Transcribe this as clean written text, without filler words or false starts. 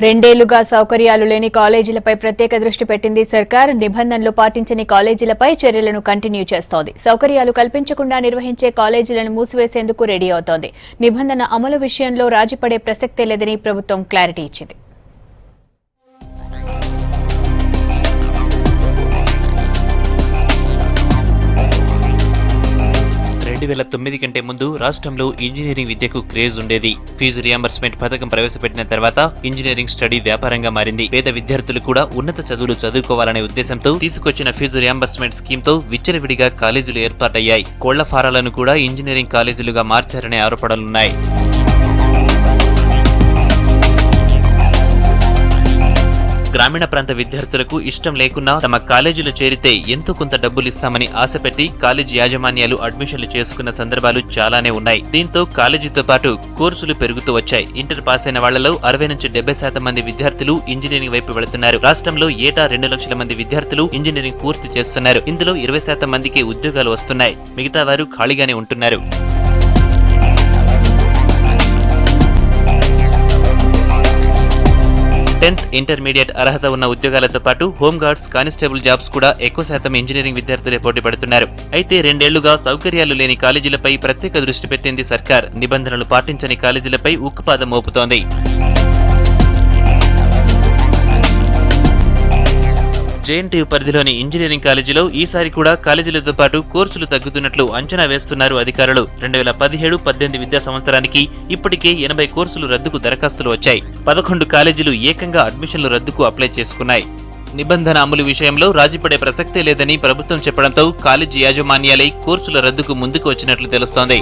రెండేళ్లుగా సౌకర్యాలు లేని కాలేజీలపై ప్రత్యేక దృష్టి పెట్టింది సర్కార్. నిబంధనలు పాటించని కాలేజీలపై చర్యలను కంటిన్యూ చేస్తోంది. సౌకర్యాలు కల్పించకుండా నిర్వహించే కాలేజీలను మూసివేసేందుకు రెడీ అవుతోంది. నిబంధన అమలు విషయంలో రాజీపడే ప్రసక్తే లేదని ప్రభుత్వం క్లారిటీ ఇచ్చింది. 2009 కంటే ముందు రాష్ట్రంలో ఇంజనీరింగ్ విద్యకు క్రేజ్ ఉండేది. ఫీజు రియంబర్స్మెంట్ పథకం ప్రవేశపెట్టిన తర్వాత ఇంజనీరింగ్ స్టడీ వ్యాపారంగా మారింది. పేద విద్యార్థులు కూడా ఉన్నత చదువులు చదువుకోవాలనే ఉద్దేశంతో తీసుకొచ్చిన ఫీజు రియంబర్స్మెంట్ స్కీమ్ తో విచ్చలవిడిగా కాలేజీలు ఏర్పాటయ్యాయి. కోళ్ల ఫారాలను కూడా ఇంజనీరింగ్ కాలేజీలుగా మార్చారనే ఆరోపణలున్నాయి. గ్రామీణ ప్రాంత విద్యార్థులకు ఇష్టం లేకున్నా తమ కాలేజీలో చేరితే ఎంతో కొంత డబ్బులు ఇస్తామని ఆశపెట్టి కాలేజీ యాజమాన్యాలు అడ్మిషన్లు చేసుకున్న సందర్భాలు చాలానే ఉన్నాయి. దీంతో కాలేజీతో పాటు కోర్సులు పెరుగుతూ వచ్చాయి. ఇంటర్ పాస్ అయిన వాళ్లలో 60 నుంచి 70% మంది విద్యార్థులు ఇంజనీరింగ్ వైపు వెళుతున్నారు. రాష్ట్రంలో ఏటా 2 లక్షల మంది విద్యార్థులు ఇంజనీరింగ్ పూర్తి చేస్తున్నారు. ఇందులో 20% మందికి ఉద్యోగాలు వస్తున్నాయి. మిగతా వారు ఖాళీగానే ఉంటున్నారు. ఇంటర్మీడియట్ అర్హత ఉన్న ఉద్యోగాలతో పాటు హోంగార్డ్స్, కానిస్టేబుల్ జాబ్స్ కూడా ఎక్కువ శాతం ఇంజనీరింగ్ విద్యార్థులే పోటీ పడుతున్నారు. అయితే 2 ఏళ్లుగా సౌకర్యాలు లేని కాలేజీలపై ప్రత్యేక దృష్టి పెట్టింది సర్కార్. నిబంధనలు పాటించని కాలేజీలపై ఉక్కుపాదం మోపుతోంది. జేఎన్టీయూ పరిధిలోని ఇంజనీరింగ్ కాలేజీలో ఈసారి కూడా కాలేజీలతో పాటు కోర్సులు తగ్గుతున్నట్లు అంచనా వేస్తున్నారు అధికారులు. 2017-18 విద్యా సంవత్సరానికి ఇప్పటికే 80 కోర్సులు రద్దుకు దరఖాస్తులు వచ్చాయి. 11 కాలేజీలు ఏకంగా అడ్మిషన్లు రద్దుకు అప్లై చేసుకున్నాయి. నిబంధన అమలు విషయంలో రాజీపడే ప్రసక్తే లేదని ప్రభుత్వం చెప్పడంతో కాలేజీ యాజమాన్యాలై కోర్సుల రద్దుకు ముందుకు వచ్చినట్లు తెలుస్తోంది.